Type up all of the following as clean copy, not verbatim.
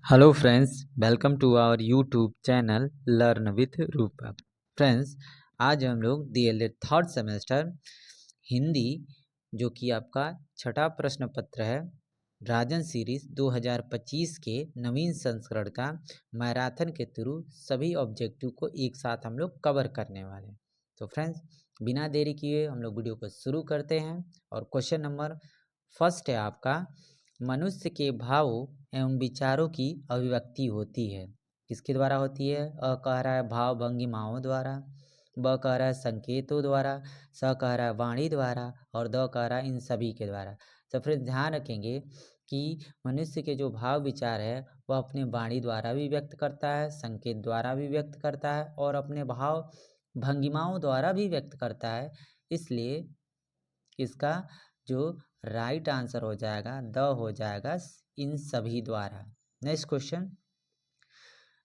Hello friends, welcome to our YouTube channel learn with Rupak. Friends, आज हम लोग DElEd third semester Hindi जो कि आपका छठा प्रश्न पत्र है राजन सीरीज 2025 के नवीन संस्करण का मैराथन के थ्रू सभी ऑब्जेक्टिव को एक साथ हम लोग कवर करने वाले हैं। तो फ्रेंड्स, बिना देरी किए हम लोग वीडियो को शुरू करते हैं। और क्वेश्चन नंबर फर्स्ट है आपका, मनुष्य के भावों एवं विचारों की अभिव्यक्ति होती है। किसके द्वारा होती है? अ कह रहा है भाव भंगिमाओं द्वारा, ब कह रहा है संकेतों द्वारा, स कह रहा है वाणी द्वारा और द कह रहा है इन सभी के द्वारा। तो फिर ध्यान रखेंगे कि मनुष्य के जो भाव विचार है वह अपने वाणी द्वारा भी व्यक्त करता है, संकेत द्वारा भी व्यक्त करता है और अपने भाव भंगिमाओं द्वारा भी व्यक्त करता है। इसलिए इसका जो राइट आंसर हो जाएगा द हो जाएगा इन सभी द्वारा। नेक्स्ट क्वेश्चन,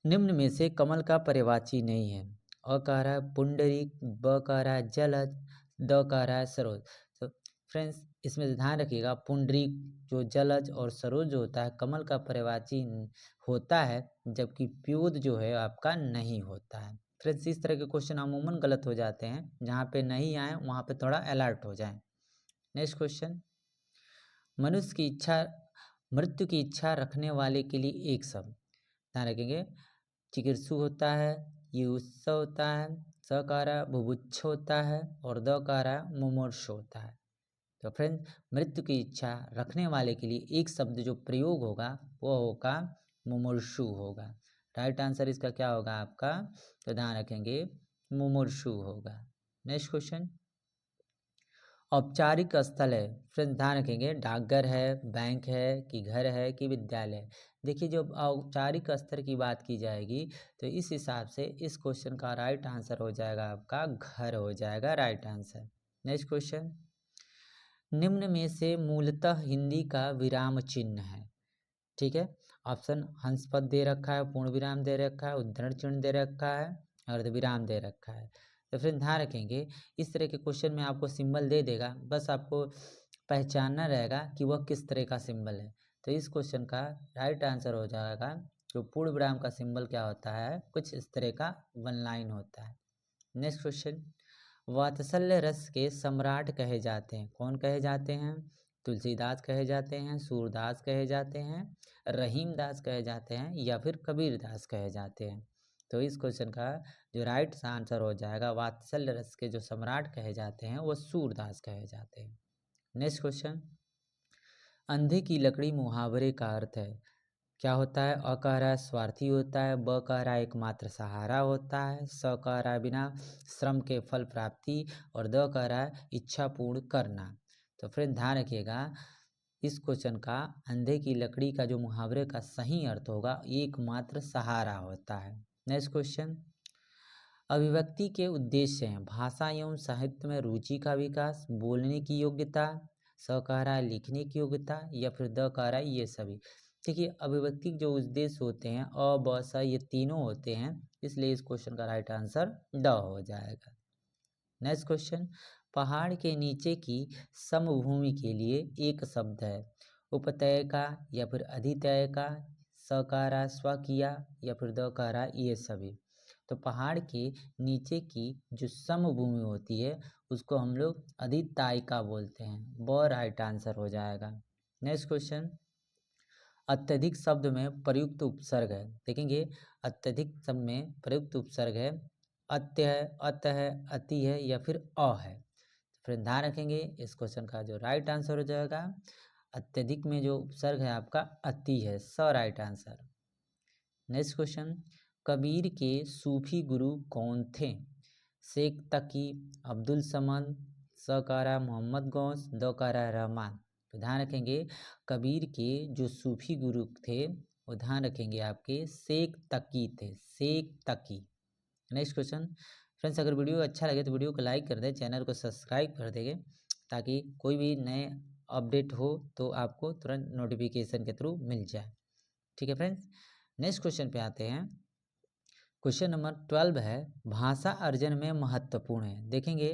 निम्न में से कमल का पर्यायवाची नहीं है। अ कह रहा है पुंडरीक, ब कह रहा है जलज, द कह रहा है सरोज। तो फ्रेंड्स, इसमें ध्यान रखिएगा पुंडरीक जो जलज और सरोज जो होता है कमल का पर्यायवाची होता है, जबकि प्योद जो है आपका नहीं होता है। फ्रेंड्स, इस तरह के क्वेश्चन अमूमन गलत हो जाते हैं, जहाँ पे नहीं आए वहाँ पे थोड़ा अलर्ट हो जाएं। नेक्स्ट क्वेश्चन, मनुष्य की इच्छा मृत्यु की इच्छा रखने वाले के लिए एक शब्द ध्यान रखेंगे। चिकित्सु होता है, युत्स होता है, सकारा बुभुक्ष होता है और दकारा मुमूर्षु होता है। तो फ्रेंड्स, मृत्यु की इच्छा रखने वाले के लिए एक शब्द जो प्रयोग होगा वो होगा मुमूर्षु होगा। राइट आंसर इसका क्या होगा आपका? तो ध्यान रखेंगे मुमूर्षु होगा। नेक्स्ट क्वेश्चन, औपचारिक स्थल है। फ्रेंड्स ध्यान रखेंगे, डाकघर है, बैंक है कि घर है कि विद्यालय है। देखिए, जब औपचारिक स्तर की बात की जाएगी तो इस हिसाब से इस क्वेश्चन का राइट आंसर हो जाएगा आपका घर हो जाएगा राइट आंसर। नेक्स्ट क्वेश्चन, निम्न में से मूलतः हिंदी का विराम चिन्ह है। ठीक है, ऑप्शन हंस पद दे रखा है, पूर्ण विराम दे रखा है, उद्धरण चिन्ह दे रखा है, अर्ध विराम दे रखा है। तो फिर ध्यान रखेंगे, इस तरह के क्वेश्चन में आपको सिंबल दे देगा, बस आपको पहचानना रहेगा कि वह किस तरह का सिंबल है। तो इस क्वेश्चन का राइट आंसर हो जाएगा जो पूर्ण विराम का सिंबल क्या होता है, कुछ इस तरह का वन लाइन होता है। नेक्स्ट क्वेश्चन, वात्सल्य रस के सम्राट कहे जाते हैं। कौन कहे जाते हैं? तुलसीदास कहे जाते हैं, सूरदास कहे जाते हैं, रहीमदास कहे जाते हैं या फिर कबीरदास कहे जाते हैं। तो इस क्वेश्चन का जो राइट आंसर हो जाएगा, वात्सल्य रस के जो सम्राट कहे जाते हैं वो सूरदास कहे जाते हैं। नेक्स्ट क्वेश्चन, अंधे की लकड़ी मुहावरे का अर्थ है। क्या होता है? अ कह रहा है स्वार्थी होता है, ब कह रहा है एकमात्र सहारा होता है, स कह रहा है बिना श्रम के फल प्राप्ति और द कह रहा है इच्छा पूर्ण करना। तो फ्रेंड ध्यान रखिएगा, इस क्वेश्चन का अंधे की लकड़ी का जो मुहावरे का सही अर्थ होगा एकमात्र सहारा होता है। नेक्स्ट क्वेश्चन, अभिव्यक्ति के उद्देश्य हैं भाषा एवं साहित्य में रुचि का विकास, बोलने की योग्यता, स कह रहा है लिखने की योग्यता या फिर द कह रहा है ये सभी। देखिए, अभिव्यक्ति के जो उद्देश्य होते हैं अ ब स ये तीनों होते हैं, इसलिए इस क्वेश्चन का राइट आंसर ड हो जाएगा। नेक्स्ट क्वेश्चन, पहाड़ के नीचे की समभूमि के लिए एक शब्द है। उपतय का या फिर अधितय का, स कह रहा है स्वकीय या फिर द कह रहा है ये सभी। तो पहाड़ के नीचे की जो समभूमि होती है उसको हम लोग अधितायिका बोलते हैं, ब राइट आंसर हो जाएगा। नेक्स्ट क्वेश्चन, अत्यधिक शब्द में प्रयुक्त उपसर्ग है। देखेंगे, अत्यधिक शब्द में प्रयुक्त उपसर्ग है अत्य है, अत है, अति है या फिर अ है। फिर ध्यान रखेंगे, इस क्वेश्चन का जो राइट आंसर हो जाएगा अत्यधिक में जो उपसर्ग है आपका अति है, स right answer. Next question, Kabir के सूफी गुरु कौन थे? शेख तकी, अब्दुल समद, स कह रहा है मोहम्मद गौस, द कह रहा है रहमान। तो ध्यान रखेंगे, कबीर के जो सूफी गुरु थे वो ध्यान रखेंगे आपके शेख तकी थे, शेख तकी। नेक्स्ट क्वेश्चन, फ्रेंड्स अगर वीडियो अच्छा लगे तो वीडियो को लाइक कर दें, चैनल को सब्सक्राइब कर देंगे ताकि कोई भी नए अपडेट हो तो आपको तुरंत नोटिफिकेशन के थ्रू मिल जाए। ठीक है फ्रेंड्स, नेक्स्ट क्वेश्चन पे आते हैं। क्वेश्चन नंबर 12 है, भाषा अर्जन में महत्वपूर्ण है। देखेंगे,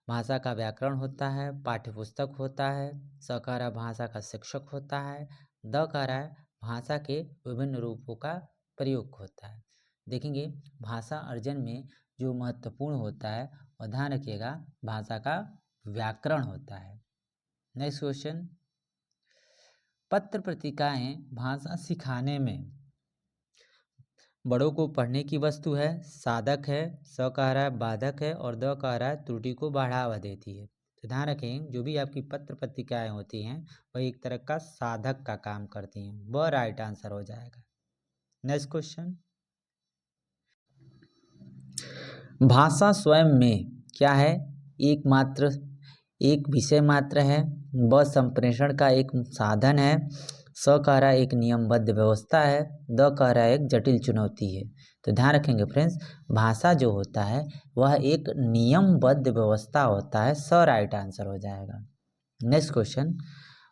भाषा का व्याकरण होता है, पाठ्य पुस्तक होता है, स कह रहा है भाषा का शिक्षक होता है, द कह रहा है भाषा के विभिन्न रूपों का प्रयोग होता है। देखेंगे भाषा अर्जन में जो महत्वपूर्ण होता है और ध्यान रखिएगा भाषा का व्याकरण होता है। नेक्स्ट क्वेश्चन, पत्र पत्रिकाएं भाषा सिखाने में बड़ों को पढ़ने की वस्तु है, साधक है, स कह रहा है बाधक है और द कह रहा है त्रुटि को बढ़ावा देती है। तो ध्यान रखें जो भी आपकी पत्र पत्रिकाएं होती हैं वह एक तरह का साधक का काम करती हैं, वह राइट आंसर हो जाएगा। नेक्स्ट क्वेश्चन, भाषा स्वयं में क्या है, एकमात्र एक विषय मात्र है, ब संप्रेषण का एक साधन है, स कह रहा है एक नियमबद्ध व्यवस्था है, द कह रहा है एक जटिल चुनौती है। तो ध्यान रखेंगे फ्रेंड्स भाषा जो होता है वह एक नियमबद्ध व्यवस्था होता है, स राइट आंसर हो जाएगा। नेक्स्ट क्वेश्चन,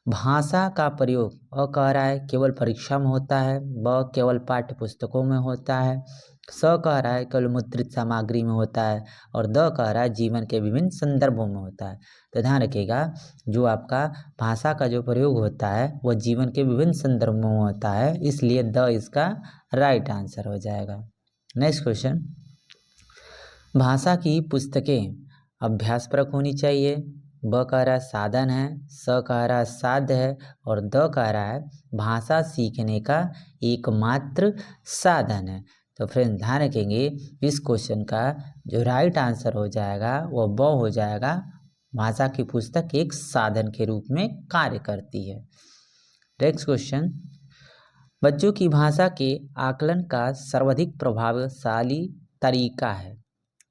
भाषा का प्रयोग अ कह रहा है केवल परीक्षा में होता है, ब केवल पाठ्य पुस्तकों में होता है, स कह रहा है केवल मुद्रित सामग्री में होता है और द कह रहा है जीवन के विभिन्न संदर्भों में होता है। तो ध्यान रखिएगा जो आपका भाषा का जो प्रयोग होता है वह जीवन के विभिन्न संदर्भों में होता है, इसलिए द इसका राइट आंसर हो जाएगा। नेक्स्ट क्वेश्चन, भाषा की पुस्तकें अभ्यासपरक होनी चाहिए, ब कह रहा है साधन है, स कह रहा है साध्य है और द कह रहा है भाषा सीखने का एकमात्र साधन है। तो फ्रेंड ध्यान रखेंगे इस क्वेश्चन का जो राइट आंसर हो जाएगा वो ब हो जाएगा, भाषा की पुस्तक एक साधन के रूप में कार्य करती है। नेक्स्ट क्वेश्चन, बच्चों की भाषा के आकलन का सर्वाधिक प्रभावशाली तरीका है,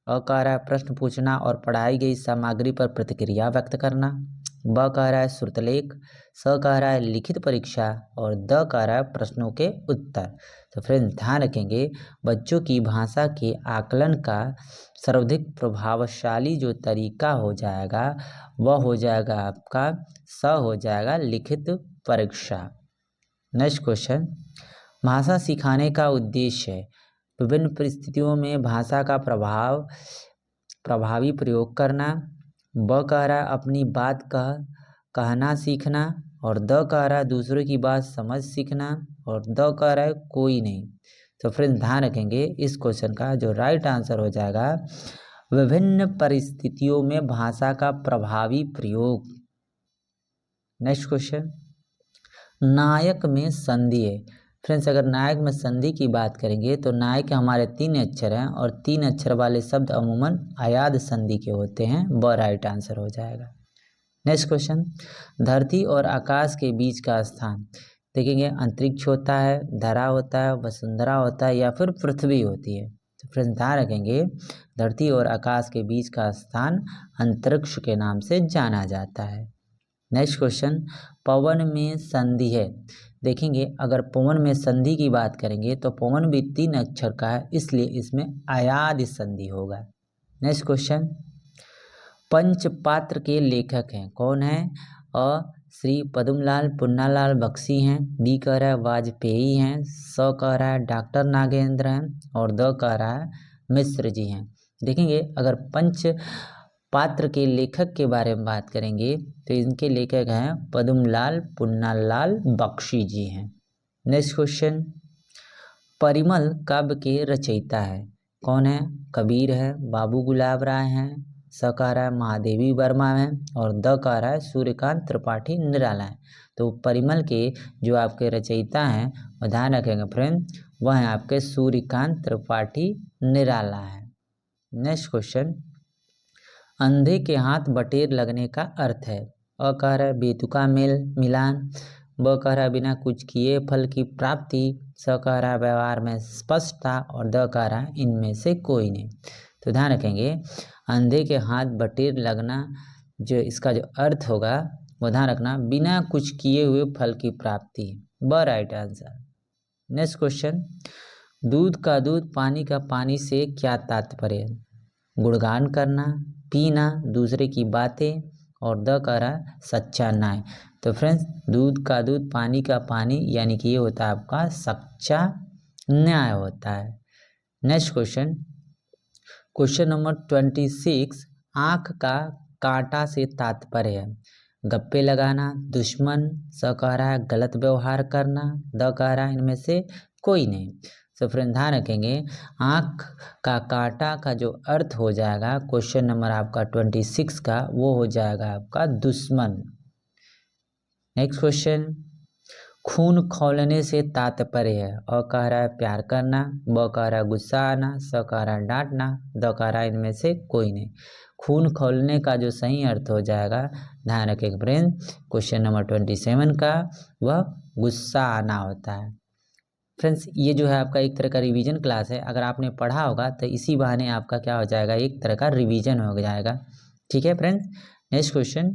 अ कह रहा है प्रश्न पूछना और पढ़ाई गई सामग्री पर प्रतिक्रिया व्यक्त करना, ब कह रहा है श्रुतलेख, स कह रहा है लिखित परीक्षा और द कह रहा है प्रश्नों के उत्तर। तो फ्रेंड्स ध्यान रखेंगे बच्चों की भाषा के आकलन का सर्वाधिक प्रभावशाली जो तरीका हो जाएगा वह हो जाएगा आपका स हो जाएगा लिखित परीक्षा। नेक्स्ट क्वेश्चन, भाषा सिखाने का उद्देश्य है विभिन्न परिस्थितियों में भाषा का प्रभावी प्रयोग करना, ब कह रहा है अपनी बात कहना सीखना और द कह रहा है दूसरों की बात समझ सीखना और द कह रहा है कोई नहीं। तो फ्रेंड्स ध्यान रखेंगे इस क्वेश्चन का जो राइट आंसर हो जाएगा विभिन्न परिस्थितियों में भाषा का प्रभावी प्रयोग। नेक्स्ट क्वेश्चन, नायक में संधि है। फ्रेंड्स अगर नायक में संधि की बात करेंगे तो नायक हमारे 3 अक्षर हैं और 3 अक्षर वाले शब्द अमूमन अयाद संधि के होते हैं, ब राइट आंसर हो जाएगा। नेक्स्ट क्वेश्चन, धरती और आकाश के बीच का स्थान देखेंगे अंतरिक्ष होता है, धरा होता है, वसुंधरा होता है या फिर पृथ्वी होती है। तो फ्रेंड्स ध्यान रखेंगे धरती और आकाश के बीच का स्थान अंतरिक्ष के नाम से जाना जाता है। नेक्स्ट क्वेश्चन, पवन में संधि है। देखेंगे अगर पवन में संधि की बात करेंगे तो पवन भी 3 अक्षर का है, इसलिए इसमें अयाद संधि होगा। नेक्स्ट क्वेश्चन, पंचपात्र के लेखक हैं कौन है, अ श्री पद्मलाल पुन्नालाल बख्शी हैं, बी कह रहा है वाजपेयी हैं, स कह रहा है डॉक्टर नागेंद्र हैं और द कह रहा है मिश्र जी हैं। देखेंगे अगर पंच पात्र के लेखक के बारे में बात करेंगे तो इनके लेखक हैं पद्मलाल पुन्नालाल बख्शी जी हैं। नेक्स्ट क्वेश्चन, परिमल काव्य के रचयिता है कौन है, कबीर है, बाबू गुलाब राय हैं, स कह रहा है महादेवी वर्मा हैं और द कह रहा है सूर्यकांत त्रिपाठी निराला है। तो परिमल के जो आपके रचयिता हैं वो ध्यान रखेंगे फ्रेंड वह हैं आपके सूर्यकांत त्रिपाठी निराला है। नेक्स्ट क्वेश्चन, अंधे के हाथ बटेर लगने का अर्थ है, अ कह रहा है बेतुका मिलान, ब कह रहा है बिना कुछ किए फल की प्राप्ति, स कह रहा है व्यवहार में स्पष्टता और द कह रहा है इनमें से कोई नहीं। तो ध्यान रखेंगे अंधे के हाथ बटेर लगना जो इसका जो अर्थ होगा वो ध्यान रखना बिना कुछ किए हुए फल की प्राप्ति, ब राइट आंसर। नेक्स्ट क्वेश्चन, दूध का दूध पानी का पानी से क्या तात्पर्य, गुणगान करना, पीना, दूसरे की बातें और द कह रहा है सच्चा न्याय। तो फ्रेंड्स दूध का दूध पानी का पानी यानी कि ये होता है आपका सच्चा न्याय होता है। नेक्स्ट क्वेश्चन, क्वेश्चन नंबर 26, आँख का कांटा से तात्पर्य है, गप्पे लगाना, दुश्मन। स कह रहा है गलत व्यवहार करना, द कह रहा है इनमें से कोई नहीं। तो फ्रेंड ध्यान रखेंगे, आँख का कांटा का जो अर्थ हो जाएगा क्वेश्चन नंबर आपका 26 का, वो हो जाएगा आपका दुश्मन। नेक्स्ट क्वेश्चन, खून खौलने से तात्पर्य है। अ कह रहा है प्यार करना, ब कह रहा है गुस्सा आना, स कह रहा है डांटना, द कह रहा है इनमें से कोई नहीं। खून खौलने का जो सही अर्थ हो जाएगा, ध्यान रखें फ्रेंड, क्वेश्चन नंबर 27 का, वह गुस्सा आना होता है। फ्रेंड्स ये जो है आपका एक तरह का रिवीजन क्लास है, अगर आपने पढ़ा होगा तो इसी बहाने आपका क्या हो जाएगा, एक तरह का रिवीजन हो जाएगा। ठीक है फ्रेंड्स। नेक्स्ट क्वेश्चन,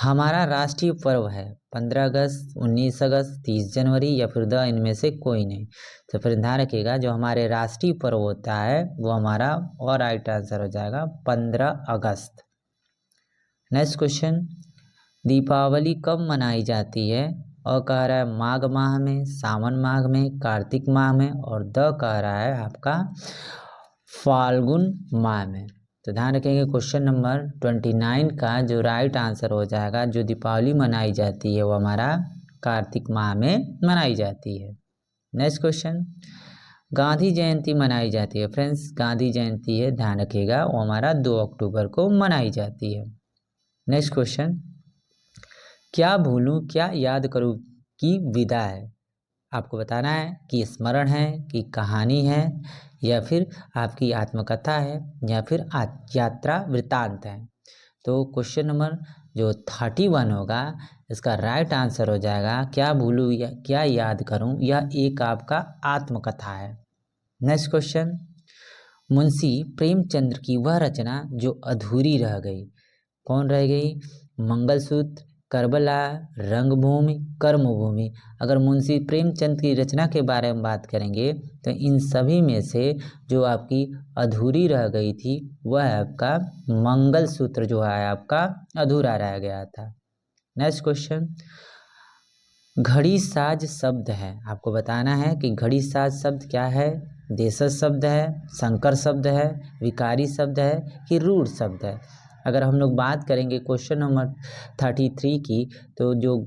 हमारा राष्ट्रीय पर्व है 15 अगस्त, 19 अगस्त, 30 जनवरी या फिर द इनमें से कोई नहीं। तो फिर ध्यान रखिएगा, जो हमारे राष्ट्रीय पर्व होता है वो हमारा और राइट आंसर हो जाएगा 15 अगस्त। नेक्स्ट क्वेश्चन, दीपावली कब मनाई जाती है। अ कह रहा है माघ माह में, सावन माह में, कार्तिक माह में, और द कह रहा है आपका फाल्गुन माह में। तो ध्यान रखेंगे क्वेश्चन नंबर 29 का जो राइट आंसर हो जाएगा, जो दीपावली मनाई जाती है वो हमारा कार्तिक माह में मनाई जाती है। नेक्स्ट क्वेश्चन, गांधी जयंती मनाई जाती है। फ्रेंड्स गांधी जयंती है, ध्यान रखिएगा, वो हमारा 2 अक्टूबर को मनाई जाती है। नेक्स्ट क्वेश्चन, क्या भूलूं क्या याद करूं की विदा है। आपको बताना है कि स्मरण है, कि कहानी है, या फिर आपकी आत्मकथा है, या फिर यात्रा वृत्तांत है। तो क्वेश्चन नंबर जो 31 होगा, इसका राइट आंसर हो जाएगा क्या भूलूं या क्या याद करूं, यह एक आपका आत्मकथा है। नेक्स्ट क्वेश्चन, मुंशी प्रेमचंद्र की वह रचना जो अधूरी रह गई, कौन रह गई। मंगलसूत्र, करबला, रंगभूमि, कर्मभूमि। अगर मुंशी प्रेमचंद की रचना के बारे में बात करेंगे तो इन सभी में से जो आपकी अधूरी रह गई थी वह है आपका मंगलसूत्र, जो है आपका अधूरा रह गया था। नेक्स्ट क्वेश्चन, घड़ी साज शब्द है। आपको बताना है कि घड़ी साज शब्द क्या है। देशज शब्द है, संकर शब्द है, विकारी शब्द है, कि रूढ़ शब्द है। अगर हम लोग बात करेंगे क्वेश्चन नंबर 33 की, तो जो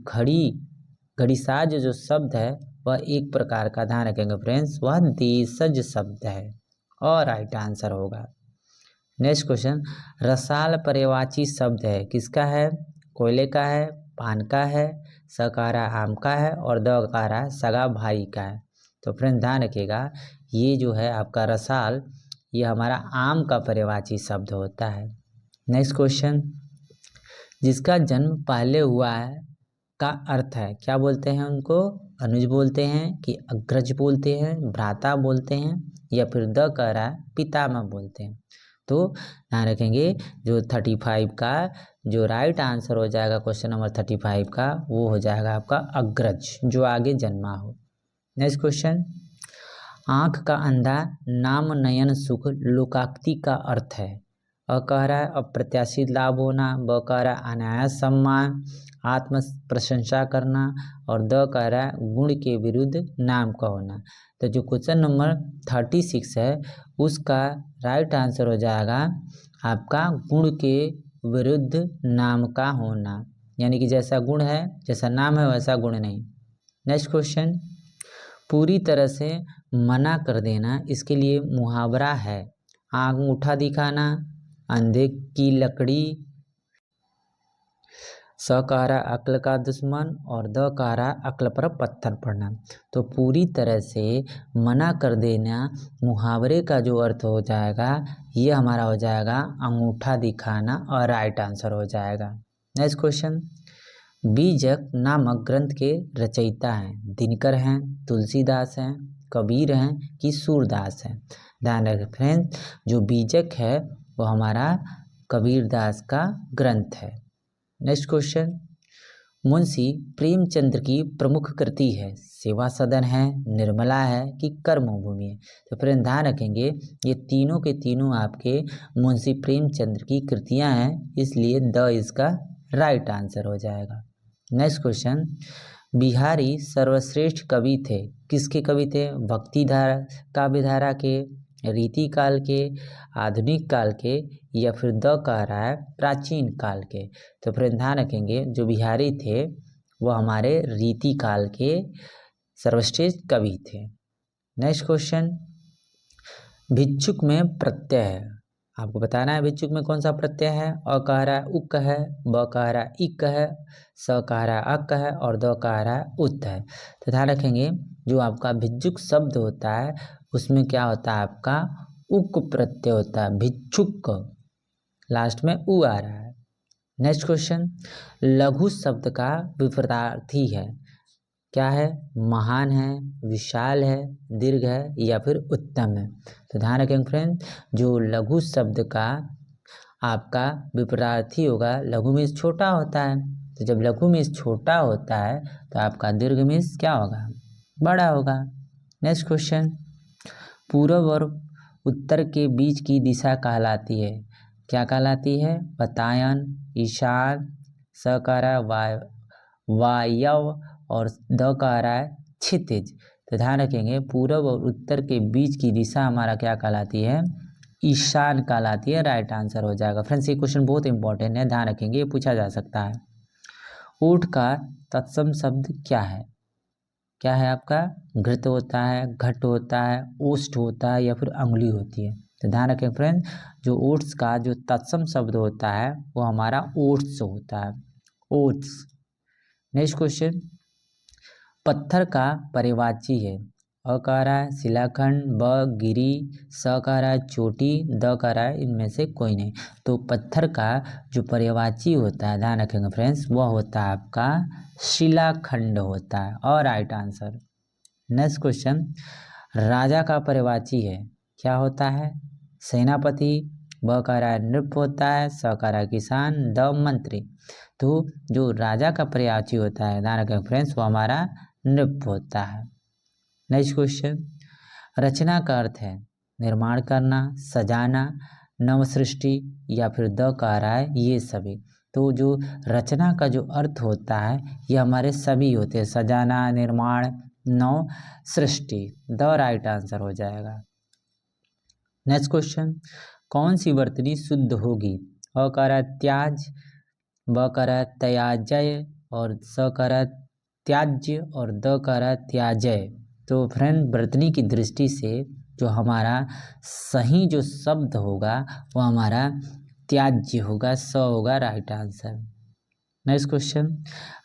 घड़ी साज जो शब्द है वह एक प्रकार का, ध्यान रखेंगे फ्रेंड्स, वह देशज शब्द है और राइट आंसर होगा। नेक्स्ट क्वेश्चन, रसाल पर्यायवाची शब्द है, किसका है। कोयले का है, पान का है, सकारा आम का है, और द कारा सगा भाई का है। तो फ्रेंड ध्यान रखिएगा, ये जो है आपका रसाल, ये हमारा आम का पर्यायवाची शब्द होता है। नेक्स्ट क्वेश्चन, जिसका जन्म पहले हुआ है का अर्थ है, क्या बोलते हैं उनको। अनुज बोलते हैं, कि अग्रज बोलते हैं, भ्राता बोलते हैं, या फिर द कह रहा है पितामह बोलते हैं। तो ध्यान रखेंगे, जो 35 का जो राइट आंसर हो जाएगा क्वेश्चन नंबर 35 का, वो हो जाएगा आपका अग्रज, जो आगे जन्मा हो। नेक्स्ट क्वेश्चन, आँख का अंधा नाम नयन सुख लोकाक्ति का अर्थ है। अ कह रहा है अप्रत्याशित लाभ होना, ब कह रहा है अनायास सम्मान, आत्म प्रशंसा करना, और द कह रहा है गुण के विरुद्ध नाम का होना। तो जो क्वेश्चन नंबर 36 है उसका राइट आंसर हो जाएगा आपका गुण के विरुद्ध नाम का होना, यानी कि जैसा गुण है, जैसा नाम है, वैसा गुण नहीं। नेक्स्ट क्वेश्चन, पूरी तरह से मना कर देना, इसके लिए मुहावरा है। अंगूठा दिखाना, अंधे की लकड़ी, स कह रहा अक्ल का दुश्मन, और द कह रहा अक्ल पर पत्थर पड़ना। तो पूरी तरह से मना कर देना, मुहावरे का जो अर्थ हो जाएगा, ये हमारा हो जाएगा अंगूठा दिखाना, और राइट आंसर हो जाएगा। नेक्स्ट क्वेश्चन, बीजक नामक ग्रंथ के रचयिता हैं, दिनकर हैं, तुलसीदास हैं, कबीर हैं, कि सूरदास हैं। ध्यान रखें फ्रेंड्स, जो बीजक है वो हमारा कबीरदास का ग्रंथ है। नेक्स्ट क्वेश्चन, मुंशी प्रेमचंद्र की प्रमुख कृति है, सेवा सदन है, निर्मला है, कि कर्मभूमि है। तो फिर ध्यान रखेंगे, ये तीनों के तीनों आपके मुंशी प्रेमचंद्र की कृतियां हैं, इसलिए द इसका राइट आंसर हो जाएगा। नेक्स्ट क्वेश्चन, बिहारी सर्वश्रेष्ठ कवि थे, किसके कवि थे। भक्ति धारा, काव्य धारा के, रीति काल के, आधुनिक काल के, या फिर द कह रहा है प्राचीन काल के। तो फ्रेंड ध्यान रखेंगे जो बिहारी थे वो हमारे रीति काल के सर्वश्रेष्ठ कवि थे। नेक्स्ट क्वेश्चन, भिक्षुक में प्रत्यय है, आपको बताना है भिक्षुक में कौन सा प्रत्यय है। अ कह रहा है उक है, ब कह रहा है इक है, स कह रहा है अक है और द कह रहा है उत है। तो ध्यान रखेंगे जो आपका भिक्षुक शब्द होता है उसमें क्या होता है आपका उक प्रत्यय होता है, भिक्षुक लास्ट में उ आ रहा है। नेक्स्ट क्वेश्चन, लघु शब्द का विपरीतार्थी है, क्या है, महान है, विशाल है, दीर्घ है या फिर उत्तम है। तो ध्यान रखेंगे फ्रेंड जो लघु शब्द का आपका विपरीतार्थी होगा, लघु में छोटा होता है, तो जब लघु में छोटा होता है तो आपका दीर्घ में क्या होगा, बड़ा होगा। नेक्स्ट क्वेश्चन, पूर्व और उत्तर के बीच की दिशा कहलाती है, क्या कहलाती है, बतायन, ईशान, स कह रहा है वायव और द कह रहा है क्षितिज। तो ध्यान रखेंगे पूर्व और उत्तर के बीच की दिशा हमारा क्या कहलाती है, ईशान कहलाती है, राइट आंसर हो जाएगा। फ्रेंड्स ये क्वेश्चन बहुत इंपॉर्टेंट है, ध्यान रखेंगे ये पूछा जा सकता है। ऊंट का तत्सम शब्द क्या है, क्या है आपका, घृत होता है, घट होता है, ओष्ठ होता है या फिर अंगुली होती है। तो ध्यान रखें फ्रेंड जो ओट्स का जो तत्सम शब्द होता है वो हमारा ओट्स होता है, ओट्स। नेक्स्ट क्वेश्चन, पत्थर का पर्यायवाची है, अ कह रहा है शिलाखंड, ब गिरी, स कह रहा है चोटी, द कह रहा है इनमें से कोई नहीं। तो पत्थर का जो पर्यायवाची होता है ध्यान रखेंगे फ्रेंड्स वह होता है आपका शिलाखंड होता है, और राइट आंसर। नेक्स्ट क्वेश्चन, राजा का पर्यायवाची है, क्या होता है, सेनापति, ब कह रहा है नृप होता है, स कह रहा है किसान, द मंत्री। तो जो राजा का पर्यायवाची होता है ध्यान रखें फ्रेंड्स वो हमारा नृप होता है। नेक्स्ट क्वेश्चन, रचना का अर्थ है निर्माण करना, सजाना, नव सृष्टि या फिर द कह रहा है ये सभी। तो जो रचना का जो अर्थ होता है ये हमारे सभी होते हैं, सजाना, निर्माण, नव सृष्टि, द राइट आंसर हो जाएगा। नेक्स्ट क्वेश्चन, कौन सी वर्तनी शुद्ध होगी, अ कह रहा है त्याज, ब कह रहा है त्याजय और स कह रहा है त्याज्य और द कह रहा है त्याजय। तो फ्रेंड वर्तनी की दृष्टि से जो हमारा सही जो शब्द होगा वो हमारा त्याज्य होगा, स होगा राइट आंसर। नेक्स्ट क्वेश्चन,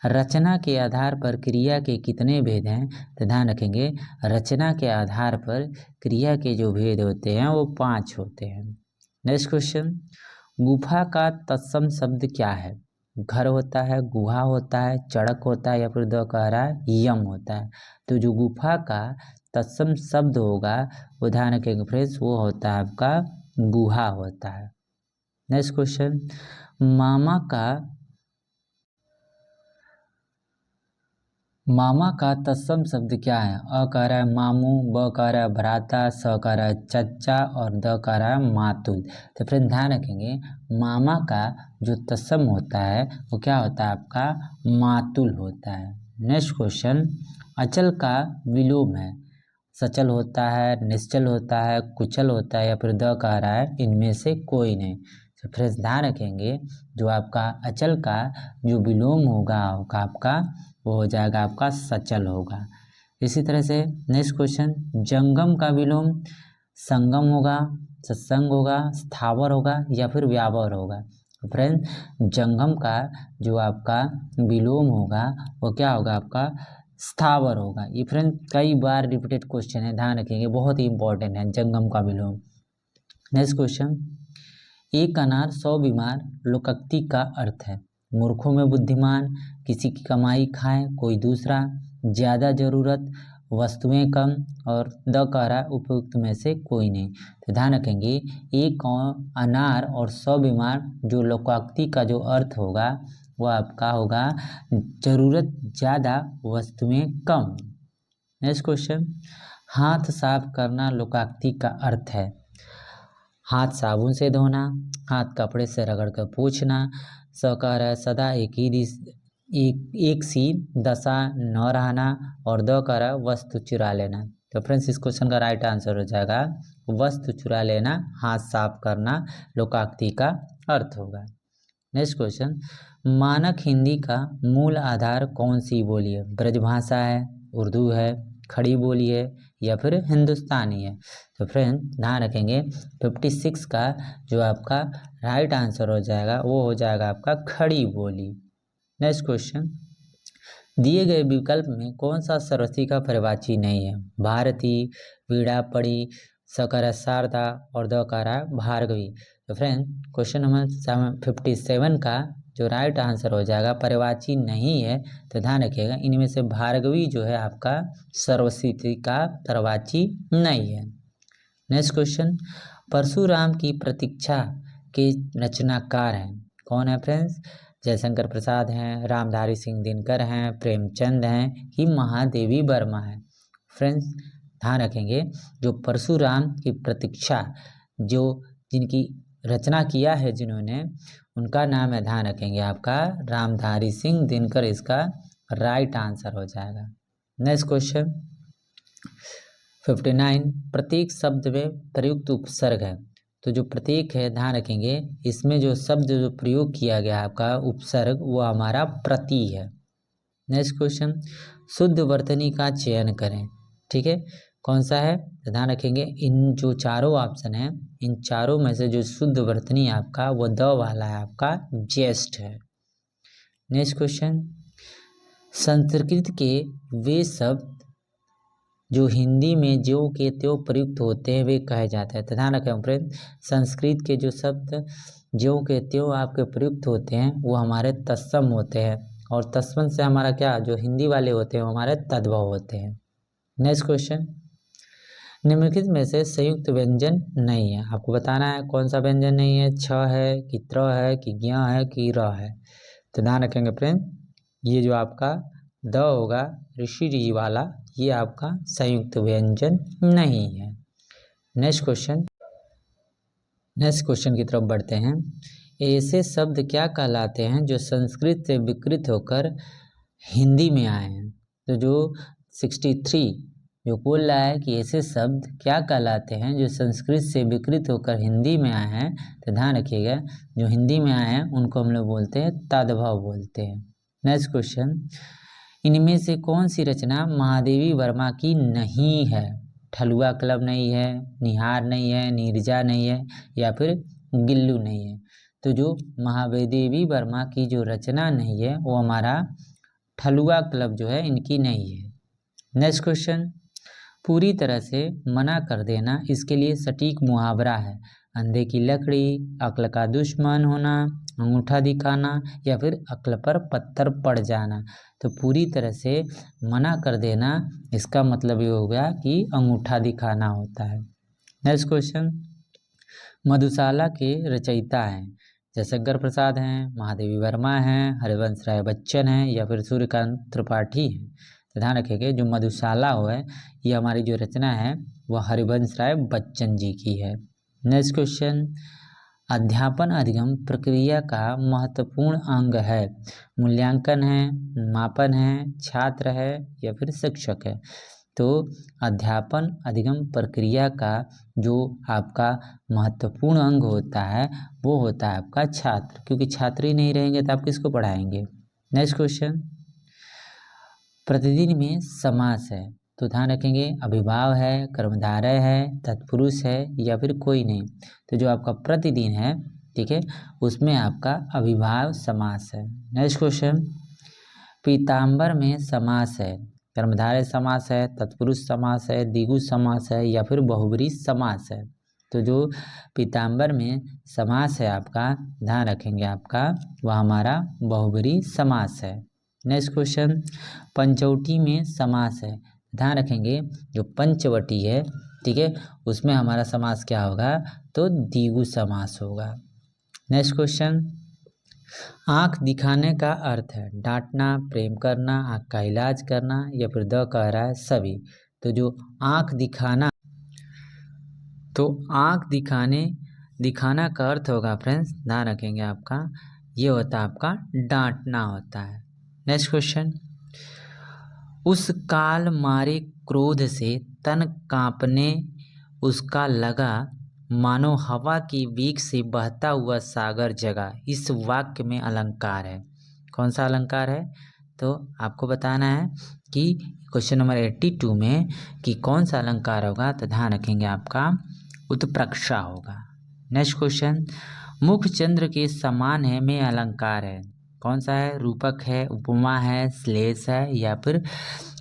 रचना के आधार पर क्रिया के कितने भेद हैं। तो ध्यान रखेंगे रचना के आधार पर क्रिया के जो भेद होते हैं वो 5 होते हैं। नेक्स्ट क्वेश्चन, गुफा का तत्सम शब्द क्या है, घर होता है, गुहा होता है, चड़क होता है या फिर द कह रहा है यम होता है। तो जो गुफा का तत्सम शब्द होगा वो ध्यान रखेंगे फ्रेंड्स वो होता है आपका गुहा होता है। नेक्स्ट क्वेश्चन, मामा का तत्सम शब्द क्या है, अ कह रहा है मामू, ब कह रहा है भ्राता, स कह रहा है चच्चा और द कह रहा है मातुल। तो फ्रेंड ध्यान रखेंगे मामा का जो तत्सम होता है वो क्या होता है आपका मातुल होता है। नेक्स्ट क्वेश्चन, अचल का विलोम है, सचल होता है, निश्चल होता है, कुचल होता है या फिर द कह रहा है इनमें से कोई नहीं। तो फ्रेंड्स ध्यान रखेंगे जो आपका अचल का जो विलोम होगा आपका वो हो जाएगा आपका सचल होगा। इसी तरह से नेक्स्ट क्वेश्चन, जंगम का विलोम संगम होगा, सत्संग होगा, स्थावर होगा या फिर व्यावर होगा। तो फ्रेंड जंगम का जो आपका विलोम होगा वो क्या होगा आपका स्थावर होगा। ये फ्रेंड कई बार रिपीटेड क्वेश्चन है, ध्यान रखेंगे बहुत ही इंपॉर्टेंट है जंगम का विलोम। नेक्स्ट क्वेश्चन, एक अनार 100 बीमार लोकोक्ति का अर्थ है, मूर्खों में बुद्धिमान, किसी की कमाई खाए कोई दूसरा, ज़्यादा ज़रूरत, वस्तुएं कम और द कह रहा है उपयुक्त में से कोई नहीं। तो ध्यान रखेंगे एक अनार और 100 बीमार जो लोकोक्ति का जो अर्थ होगा वो आपका होगा ज़रूरत ज़्यादा, वस्तुएं कम। नेक्स्ट क्वेश्चन, हाथ साफ करना लोकोक्ति का अर्थ है, हाथ साबुन से धोना, हाथ कपड़े से रगड़ कर पोंछना, स कह रहा है सदा एक सी दशा न रहना और द कह रहा है वस्तु चुरा लेना। तो फ्रेंड्स इस क्वेश्चन का राइट आंसर हो जाएगा वस्तु चुरा लेना, हाथ साफ करना लोकाक्ति का अर्थ होगा। नेक्स्ट क्वेश्चन, मानक हिंदी का मूल आधार कौन सी बोली है? ब्रजभाषा है, उर्दू है, खड़ी बोली है या फिर हिंदुस्तानी है? तो फ्रेंड ध्यान रखेंगे 56 का जो आपका राइट आंसर हो जाएगा वो हो जाएगा आपका खड़ी बोली। नेक्स्ट क्वेश्चन, दिए गए विकल्प में कौन सा सरस्वती का पर्यायवाची नहीं है? भारती, वीणा पड़ी, सकरा शारदा और दकारा भार्गवी। तो फ्रेंड क्वेश्चन नंबर 57 का जो राइट आंसर हो जाएगा पर्यायवाची नहीं है, तो ध्यान रखिएगा इनमें से भार्गवी जो है आपका सरस्वती का पर्यायवाची नहीं है। नेक्स्ट क्वेश्चन, परशुराम की प्रतीक्षा के रचनाकार हैं? कौन है फ्रेंड्स? जयशंकर प्रसाद हैं, रामधारी सिंह दिनकर हैं, प्रेमचंद हैं कि महादेवी वर्मा है? फ्रेंड्स ध्यान रखेंगे जो परशुराम की प्रतीक्षा जो जिनकी रचना किया है जिन्होंने, उनका नाम है, ध्यान रखेंगे आपका रामधारी सिंह दिनकर, इसका राइट आंसर हो जाएगा। नेक्स्ट क्वेश्चन 59, प्रत्येक शब्द में प्रयुक्त उपसर्ग है? तो जो प्रतीक है ध्यान रखेंगे इसमें जो शब्द जो प्रयोग किया गया आपका उपसर्ग वो हमारा प्रति है। नेक्स्ट क्वेश्चन, शुद्ध वर्तनी का चयन करें। ठीक है, कौन सा है? तो ध्यान रखेंगे इन जो चारों ऑप्शन है इन चारों में से जो शुद्ध वर्तनी आपका वो द वाला है आपका ज्येष्ठ है। नेक्स्ट क्वेश्चन, संस्कृत के वे शब्द जो हिंदी में ज्यों के त्यों प्रयुक्त होते हैं वे कहे जाते हैं? तो ध्यान रखें फ्रेंड संस्कृत के जो शब्द ज्यों के त्यों आपके प्रयुक्त होते हैं वो हमारे तत्सम होते हैं और तत्सम से हमारा क्या जो हिंदी वाले होते हैं वो हमारे तद्भव होते हैं। नेक्स्ट क्वेश्चन, निम्नलिखित में से संयुक्त व्यंजन नहीं है, आपको बताना है कौन सा व्यंजन नहीं है? छ है कि त्र है कि ज्ञ है कि र है? तो ध्यान रखेंगे फ्रेंड ये जो आपका द होगा ऋषि जी वाला ये आपका संयुक्त व्यंजन नहीं है। नेक्स्ट क्वेश्चन की तरफ बढ़ते हैं। ऐसे शब्द क्या कहलाते हैं जो संस्कृत से विकृत होकर हिंदी में आए हैं? तो जो 63 जो बोल रहा है कि ऐसे शब्द क्या कहलाते हैं जो संस्कृत से विकृत होकर हिंदी में आए हैं, तो ध्यान रखिएगा जो हिंदी में आए हैं उनको हम लोग बोलते हैं तद्भव बोलते हैं। नेक्स्ट क्वेश्चन, इनमें से कौन सी रचना महादेवी वर्मा की नहीं है? ठलुआ क्लब नहीं है, निहार नहीं है, नीरजा नहीं है या फिर गिल्लू नहीं है? तो जो महादेवी वर्मा की जो रचना नहीं है वो हमारा ठलुआ क्लब जो है इनकी नहीं है। नेक्स्ट क्वेश्चन, पूरी तरह से मना कर देना इसके लिए सटीक मुहावरा है? अंधे की लकड़ी, अक्ल का दुश्मन होना, अंगूठा दिखाना या फिर अक्ल पर पत्थर पड़ जाना? तो पूरी तरह से मना कर देना इसका मतलब ये हो गया कि अंगूठा दिखाना होता है। नेक्स्ट क्वेश्चन, मधुशाला के रचयिता हैं? जयशंकर प्रसाद हैं, महादेवी वर्मा हैं, हरिवंश राय बच्चन हैं या फिर सूर्यकांत त्रिपाठी हैं? तो ध्यान रखिएगा जो मधुशाला हो है ये हमारी जो रचना है वह हरिवंश राय बच्चन जी की है। नेक्स्ट क्वेश्चन, अध्यापन अधिगम प्रक्रिया का महत्वपूर्ण अंग है? मूल्यांकन है, मापन है, छात्र है या फिर शिक्षक है? तो अध्यापन अधिगम प्रक्रिया का जो आपका महत्वपूर्ण अंग होता है वो होता है आपका छात्र, क्योंकि छात्र ही नहीं रहेंगे तो आप किसको पढ़ाएंगे। नेक्स्ट क्वेश्चन, प्रतिदिन में समास है? तो ध्यान रखेंगे अभिभाव है, कर्मधारय है, तत्पुरुष है या फिर कोई नहीं? तो जो आपका प्रतिदिन है ठीक है उसमें आपका अभिभाव समास है। नेक्स्ट क्वेश्चन, पीताम्बर में समास है? कर्मधारय समास है, तत्पुरुष समास है, द्विगु समास है या फिर बहुब्रीहि समास है? तो जो पीताम्बर में समास है आपका ध्यान रखेंगे आपका वह हमारा बहुब्रीहि समास है। नेक्स्ट क्वेश्चन, पंचवटी में समास है? ध्यान रखेंगे जो पंचवटी है ठीक है उसमें हमारा समास क्या होगा? तो द्विगु समास होगा। नेक्स्ट क्वेश्चन, आँख दिखाने का अर्थ है? डांटना, प्रेम करना, आँख का इलाज करना या फिर द कह रहा है सभी? तो जो आँख दिखाना तो आँख दिखाना का अर्थ होगा फ्रेंड्स ध्यान रखेंगे आपका ये होता है आपका डांटना होता है। नेक्स्ट क्वेश्चन, उस काल मारे क्रोध से तन कांपने उसका लगा मानो हवा की वेग से बहता हुआ सागर जगा। इस वाक्य में अलंकार है। कौन सा अलंकार है? तो आपको बताना है कि क्वेश्चन नंबर 82 में कि कौन सा अलंकार होगा, तो ध्यान रखेंगे आपका उत्प्रेक्षा होगा। नेक्स्ट क्वेश्चन, मुख चंद्र के समान है में अलंकार है। कौन सा है? रूपक है, उपमा है, श्लेष है या फिर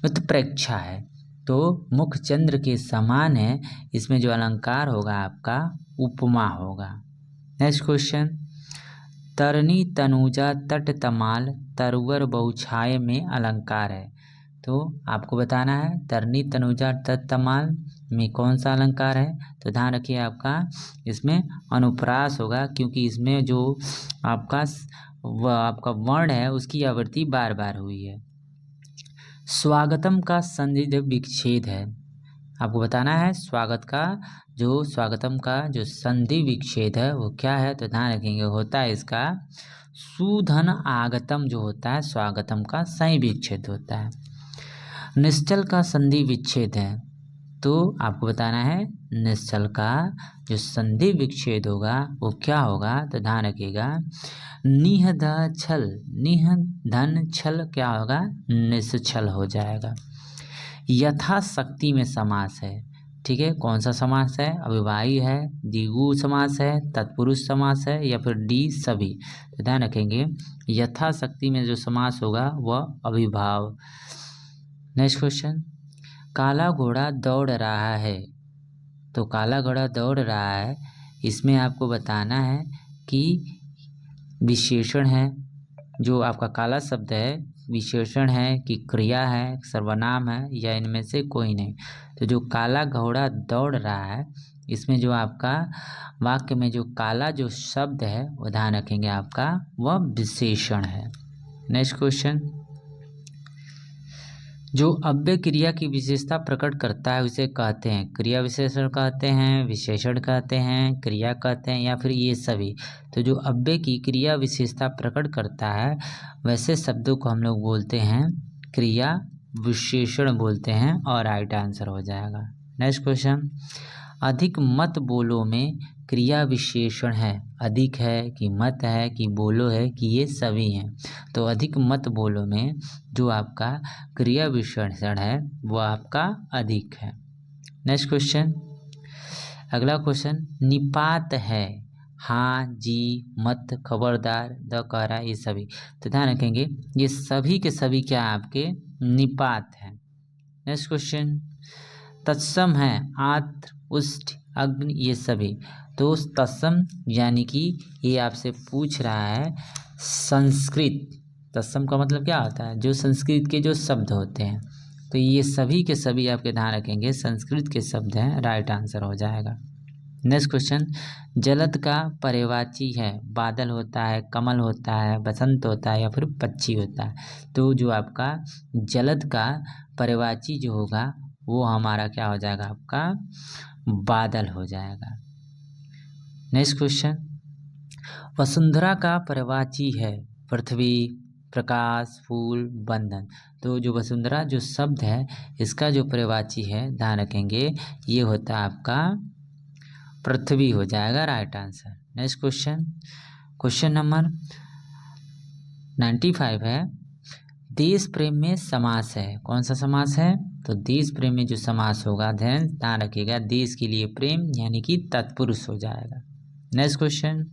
उत्प्रेक्षा है। तो मुख चंद्र के समान है, इसमें जो अलंकार होगा आपका उपमा होगा। नेक्स्ट क्वेश्चन, तरनी तनुजा तट तमाल तरवर बहुछाय में अलंकार है। तो आपको बताना है तरनी तनुजा तट तमाल में कौन सा अलंकार है। तो ध्यान रखिए आपका इसमें अनुप्रास होगा, क्योंकि इसमें जो आपका वर्ण है उसकी आवृत्ति बार बार हुई है। स्वागतम का संदिग्ध विच्छेद है। आपको बताना है स्वागतम का जो संधि विच्छेद है वो क्या है। तो ध्यान रखेंगे होता है इसका सुधन आगतम जो होता है स्वागतम का सही विच्छेद होता है। निश्चल का संधि विच्छेद है। तो आपको बताना है निश्चल का जो संधि विच्छेद होगा वो क्या होगा। तो ध्यान रखिएगा निहधन छल क्या होगा, निश्चल हो जाएगा। यथाशक्ति में समास है। ठीक है, कौन सा समास है? अविभाज्य है, द्विगु समास है, तत्पुरुष समास है या फिर डी सभी। तो ध्यान रखेंगे यथाशक्ति में जो समास होगा वह अविभाव। नेक्स्ट क्वेश्चन, काला घोड़ा दौड़ रहा है। तो काला घोड़ा दौड़ रहा है, इसमें आपको बताना है कि विशेषण है जो आपका काला शब्द है, विशेषण है कि क्रिया है, सर्वनाम है या इनमें से कोई नहीं। तो जो काला घोड़ा दौड़ रहा है, इसमें जो आपका वाक्य में जो काला जो शब्द है वो ध्यान रखेंगे आपका वह विशेषण है। नेक्स्ट क्वेश्चन, जो अव्यय क्रिया की विशेषता प्रकट करता है उसे कहते हैं क्रिया विशेषण कहते हैं, विशेषण कहते हैं, क्रिया कहते हैं या फिर ये सभी। तो जो अव्यय की क्रिया विशेषता प्रकट करता है वैसे शब्दों को हम लोग बोलते हैं क्रिया विशेषण बोलते हैं और राइट आंसर हो जाएगा। नेक्स्ट क्वेश्चन, अधिक मत बोलो में क्रिया विशेषण है। अधिक है कि मत है कि बोलो है कि ये सभी हैं। तो अधिक मत बोलो में जो आपका क्रिया विशेषण है वो आपका अधिक है। नेक्स्ट क्वेश्चन, अगला क्वेश्चन, निपात है। हाँ, जी, मत, खबरदार, द कहरा ये सभी। तो ध्यान रखेंगे ये सभी के सभी क्या आपके निपात हैं। नेक्स्ट क्वेश्चन, तत्सम है। आत्र, उष्ट, अग्नि ये सभी। तो तत्सम यानी कि ये आपसे पूछ रहा है संस्कृत। तत्सम का मतलब क्या होता है? जो संस्कृत के जो शब्द होते हैं। तो ये सभी के सभी आपके ध्यान रखेंगे संस्कृत के शब्द हैं, राइट आंसर हो जाएगा। नेक्स्ट क्वेश्चन, जलद का पर्यायवाची है। बादल होता है, कमल होता है, बसंत होता है या फिर पक्षी होता है। तो जो आपका जलद का पर्यायवाची जो होगा वो हमारा क्या हो जाएगा, आपका बादल हो जाएगा। नेक्स्ट क्वेश्चन, वसुंधरा का पर्यायवाची है पृथ्वी, प्रकाश, फूल, बंधन। तो जो वसुंधरा जो शब्द है इसका जो पर्यायवाची है ध्यान रखेंगे ये होता है आपका पृथ्वी हो जाएगा, right answer. Next question, question number 95 है, देश प्रेम में समास है। कौन सा समास है? तो देश प्रेम में जो समास होगा ध्यान रखिएगा देश के लिए प्रेम यानी कि तत्पुरुष हो जाएगा। नेक्स्ट क्वेश्चन,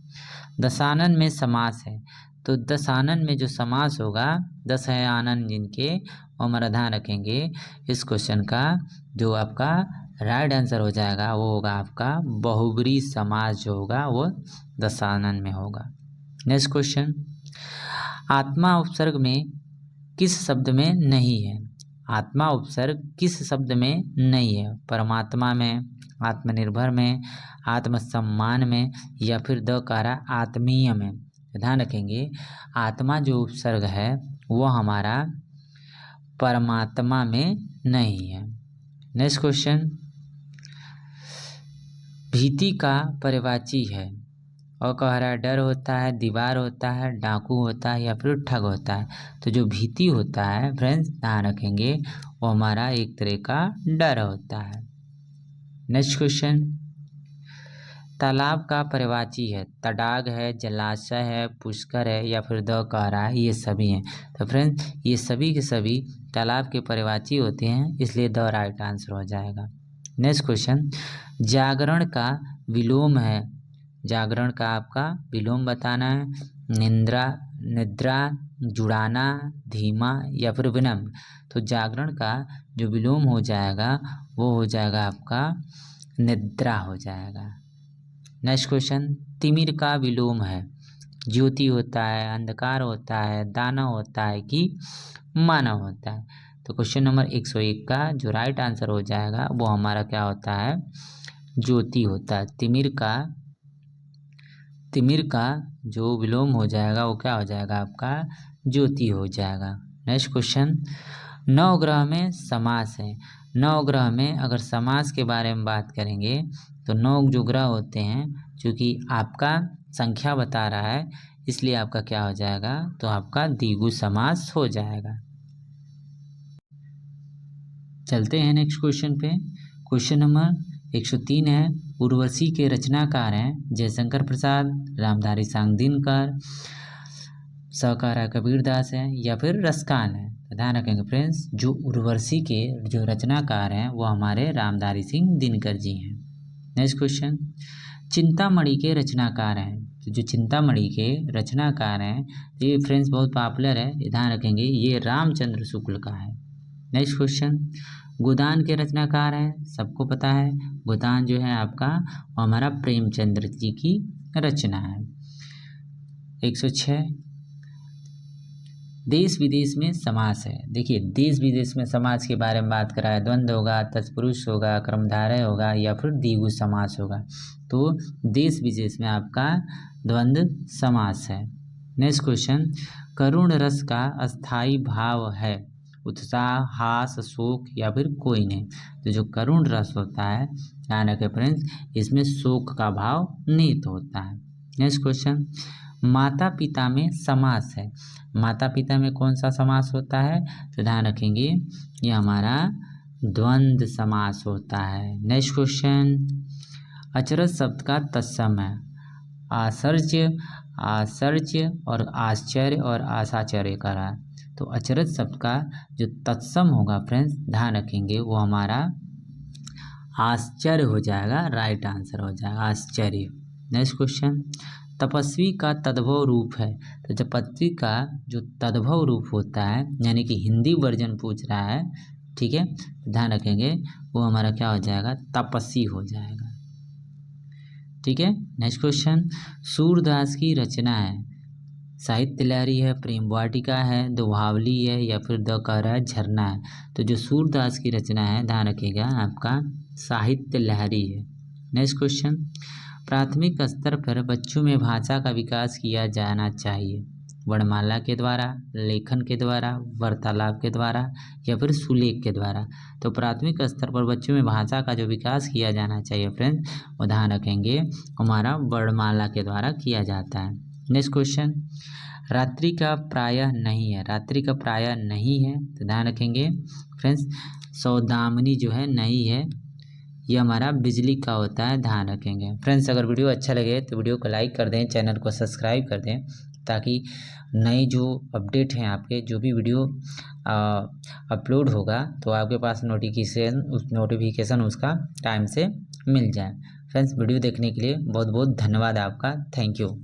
दशानन में समास है। तो दशानन में जो समास होगा, दस है आनंद जिनके, वो हमारा ध्यान रखेंगे इस क्वेश्चन का जो आपका राइट आंसर हो जाएगा वो होगा आपका बहुब्री समास जो होगा वो दशानन में होगा। नेक्स्ट क्वेश्चन, आत्मा उपसर्ग में किस शब्द में नहीं है? आत्मा उपसर्ग किस शब्द में नहीं है? परमात्मा में, आत्मनिर्भर में, आत्मसम्मान में या फिर द कारा आत्मीय में। ध्यान रखेंगे आत्मा जो उपसर्ग है वो हमारा परमात्मा में नहीं है। नेक्स्ट क्वेश्चन, भीति का पर्यायवाची है। और कह रहा है डर होता है, दीवार होता है, डाकू होता है या फिर ठग होता है। तो जो भीति होता है फ्रेंड्स ध्यान रखेंगे वो हमारा एक तरह का डर होता है। नेक्स्ट क्वेश्चन, तालाब का पर्यायवाची है, तडाग है, जलाशय है, पुष्कर है या फिर द कह रहा है, ये सभी हैं। तो फ्रेंड्स ये सभी के सभी तालाब के पर्यायवाची होते हैं, इसलिए द राइट आंसर हो जाएगा। नेक्स्ट क्वेश्चन, जागरण का विलोम है, जागरण का आपका विलोम बताना है, निद्रा, जुड़ाना, धीमा या फिर विनम्र। तो जागरण का जो विलोम हो जाएगा वो हो जाएगा आपका निद्रा हो जाएगा। नेक्स्ट क्वेश्चन, तिमिर का विलोम है, ज्योति होता है, अंधकार होता है, दानव होता है कि मानव होता है। तो क्वेश्चन नंबर 101 का जो राइट आंसर हो जाएगा वो हमारा क्या होता है, ज्योति होता है। तिमिर का जो विलोम हो जाएगा वो क्या हो जाएगा आपका, ज्योति हो जाएगा। नेक्स्ट क्वेश्चन, नवग्रह में समास है, नवग्रह में अगर समास के बारे में बात करेंगे तो 9 जो ग्रह होते हैं, चूँकि आपका संख्या बता रहा है इसलिए आपका क्या हो जाएगा, तो आपका द्विगु समास हो जाएगा। चलते हैं नेक्स्ट क्वेश्चन पे। क्वेश्चन नंबर 103 है, उर्वशी के रचनाकार हैं जयशंकर प्रसाद, रामधारी सांग दिनकर, सहकारा कबीरदास है या फिर रसकान है। ध्यान रखेंगे फ्रेंड्स, जो उर्वशी के जो रचनाकार हैं वो हमारे रामधारी सिंह दिनकर जी हैं। नेक्स्ट क्वेश्चन, चिंतामणि के रचनाकार हैं, तो जो चिंतामणि के रचनाकार हैं तो ये फ्रेंड्स बहुत पॉपुलर है, ध्यान रखेंगे ये रामचंद्र शुक्ल का है। नेक्स्ट क्वेश्चन, गोदान के रचनाकार हैं, सबको पता है गोदान जो है आपका वो हमारा प्रेमचंद्र जी की रचना है। 106, देश विदेश में समास है। देखिए देश विदेश में समास के बारे में बात करा है, द्वंद्व होगा, तत्पुरुष होगा, कर्मधारय होगा या फिर द्विगु समास होगा। तो देश विदेश में आपका द्वंद्व समास है। नेक्स्ट क्वेश्चन, करुण रस का अस्थाई भाव है, उत्साह, हास, शोक या फिर कोई नहीं। तो जो करुण रस होता है, ध्यान रखें फ्रेंड्स, इसमें शोक का भाव निहित होता है। नेक्स्ट क्वेश्चन, माता पिता में समास है, माता पिता में कौन सा समास होता है, तो ध्यान रखेंगे ये हमारा द्वंद्व समास होता है। नेक्स्ट क्वेश्चन, अचरज शब्द का तत्सम है, आश्चर्य और आश्चर्य और आशाचर्य करा। तो अचरज शब्द का जो तत्सम होगा फ्रेंड्स, ध्यान रखेंगे वो हमारा आश्चर्य हो जाएगा, राइट आंसर हो जाएगा आश्चर्य। नेक्स्ट क्वेश्चन, तपस्वी का तद्भव रूप है, तो तपस्वी का जो तद्भव रूप होता है यानी कि हिंदी वर्जन पूछ रहा है, ठीक है, ध्यान रखेंगे वो हमारा क्या हो जाएगा, तपस्वी हो जाएगा। ठीक है। नेक्स्ट क्वेश्चन, सूरदास की रचना है, साहित्य लहरी है, प्रेम वाटिका है, दोहावली है या फिर द कह रहा है झरना है। तो जो सूरदास की रचना है, ध्यान रखिएगा आपका साहित्य लहरी है। नेक्स्ट क्वेश्चन, प्राथमिक स्तर पर बच्चों में भाषा का विकास किया जाना चाहिए, वर्णमाला के द्वारा, लेखन के द्वारा, वार्तालाप के द्वारा या फिर सुलेख के द्वारा। तो प्राथमिक स्तर पर बच्चों में भाषा का जो विकास किया जाना चाहिए फ्रेंड्स, वो ध्यान रखेंगे हमारा वर्णमाला के द्वारा किया जाता है। नेक्स्ट क्वेश्चन, रात्रि का प्रायः नहीं है, रात्रि का प्रायः नहीं है, तो ध्यान रखेंगे फ्रेंड्स सौदामिनी जो है नहीं है, ये हमारा बिजली का होता है, ध्यान रखेंगे। फ्रेंड्स अगर वीडियो अच्छा लगे तो वीडियो को लाइक कर दें, चैनल को सब्सक्राइब कर दें, ताकि नई जो अपडेट हैं आपके जो भी वीडियो अपलोड होगा तो आपके पास नोटिफिकेशन उसका टाइम से मिल जाए। फ्रेंड्स वीडियो देखने के लिए बहुत बहुत धन्यवाद आपका, थैंक यू।